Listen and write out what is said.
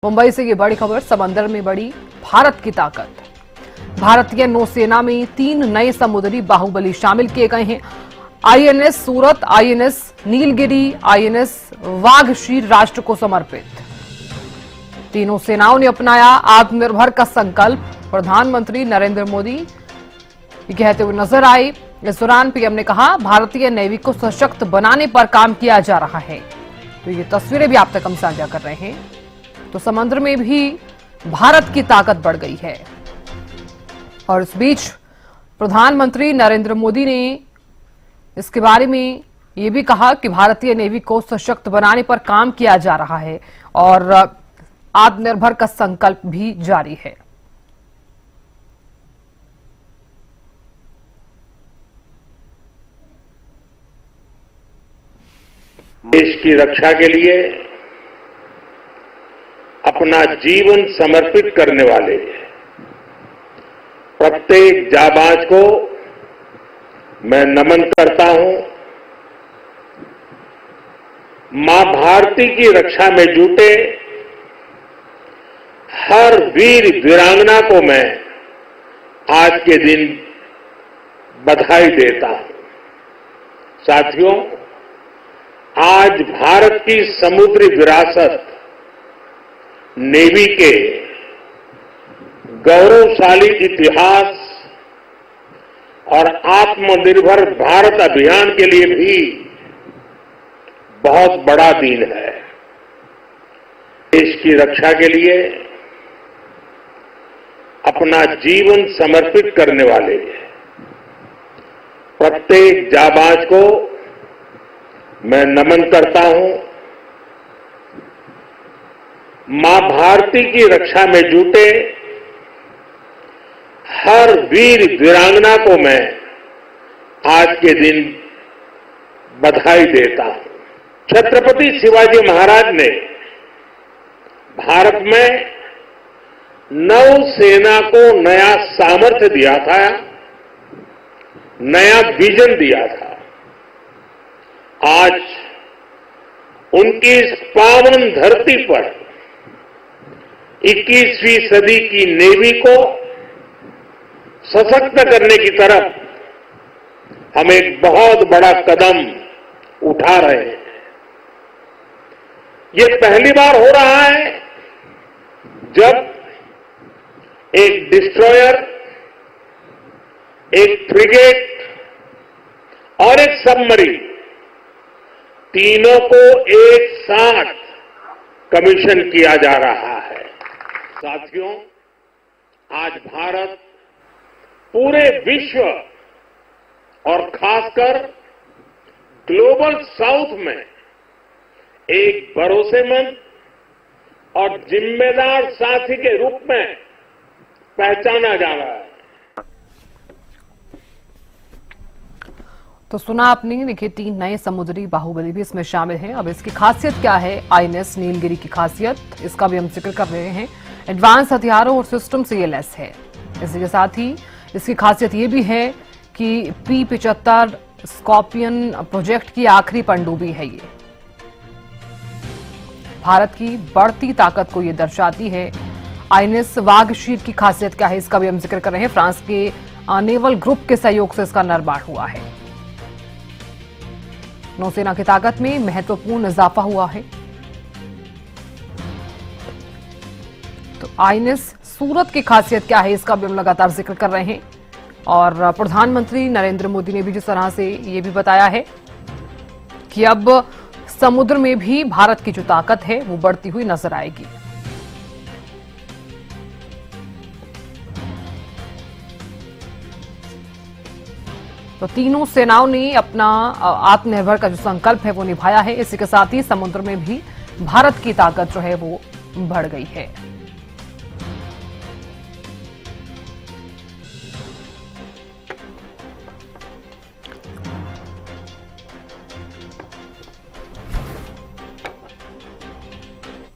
मुंबई से ये बड़ी खबर। समंदर में बड़ी भारत की ताकत। भारतीय नौसेना में 3 नए समुद्री बाहुबली शामिल किए गए हैं। आईएनएस सूरत, आईएनएस नीलगिरी, आईएनएस वाघशीर राष्ट्र को समर्पित। तीनों सेनाओं ने अपनाया आत्मनिर्भर का संकल्प। प्रधानमंत्री नरेंद्र मोदी ये कहते हुए नजर आए। इस दौरान पीएम ने कहा, भारतीय नेवी को सशक्त बनाने पर काम किया जा रहा है। तो ये तस्वीरें भी आप तक हम साझा कर रहे हैं। तो समुद्र में भी भारत की ताकत बढ़ गई है। और इस बीच प्रधानमंत्री नरेंद्र मोदी ने इसके बारे में यह भी कहा कि भारतीय नेवी को सशक्त बनाने पर काम किया जा रहा है और आत्मनिर्भर का संकल्प भी जारी है। देश की रक्षा के लिए अपना जीवन समर्पित करने वाले प्रत्येक जाबाज को मैं नमन करता हूं। मां भारती की रक्षा में जुटे हर वीर वीरांगना को मैं आज के दिन बधाई देता हूं। साथियों, आज भारत की समुद्री विरासत नेवी के गौरवशाली इतिहास और आत्मनिर्भर भारत अभियान के लिए भी बहुत बड़ा दिन है। देश की रक्षा के लिए अपना जीवन समर्पित करने वाले प्रत्येक जाबाज को मैं नमन करता हूं। मां भारती की रक्षा में जुटे हर वीर वीरांगना को मैं आज के दिन बधाई देता हूं। छत्रपति शिवाजी महाराज ने भारत में नौसेना को नया सामर्थ्य दिया था, नया विजन दिया था। आज उनकी इस पावन धरती पर 21वीं सदी की नेवी को सशक्त करने की तरफ हम एक बहुत बड़ा कदम उठा रहे हैं। ये पहली बार हो रहा है जब एक डिस्ट्रॉयर, एक फ्रिगेट और एक सबमरीन तीनों को एक साथ कमीशन किया जा रहा है। साथियों, आज भारत पूरे विश्व और खासकर ग्लोबल साउथ में एक भरोसेमंद और जिम्मेदार साथी के रूप में पहचाना जा रहा है। तो सुना आपने। देखिए, 3 नए समुद्री बाहुबली भी इसमें शामिल हैं। अब इसकी खासियत क्या है? आईएनएस नीलगिरी की खासियत, इसका भी हम जिक्र कर रहे हैं। एडवांस हथियारों और सिस्टम से ये लैस है। इसी के साथ ही इसकी खासियत ये भी है कि P-75 स्कॉर्पियन प्रोजेक्ट की आखिरी पनडुब्बी है। ये भारत की बढ़ती ताकत को ये दर्शाती है। आईएनएस वाघशीर की खासियत क्या है, इसका भी हम जिक्र कर रहे हैं। फ्रांस के नेवल ग्रुप के सहयोग से इसका निर्माण हुआ है। नौसेना की ताकत में महत्वपूर्ण इजाफा हुआ है। तो आईएनएस सूरत की खासियत क्या है, इसका भी हम लगातार जिक्र कर रहे हैं। और प्रधानमंत्री नरेंद्र मोदी ने भी जिस तरह से ये भी बताया है कि अब समुद्र में भी भारत की जो ताकत है वो बढ़ती हुई नजर आएगी। तो तीनों सेनाओं ने अपना आत्मनिर्भर का जो संकल्प है वो निभाया है। इसी के साथ ही समुद्र में भी भारत की ताकत जो है वो बढ़ गई है।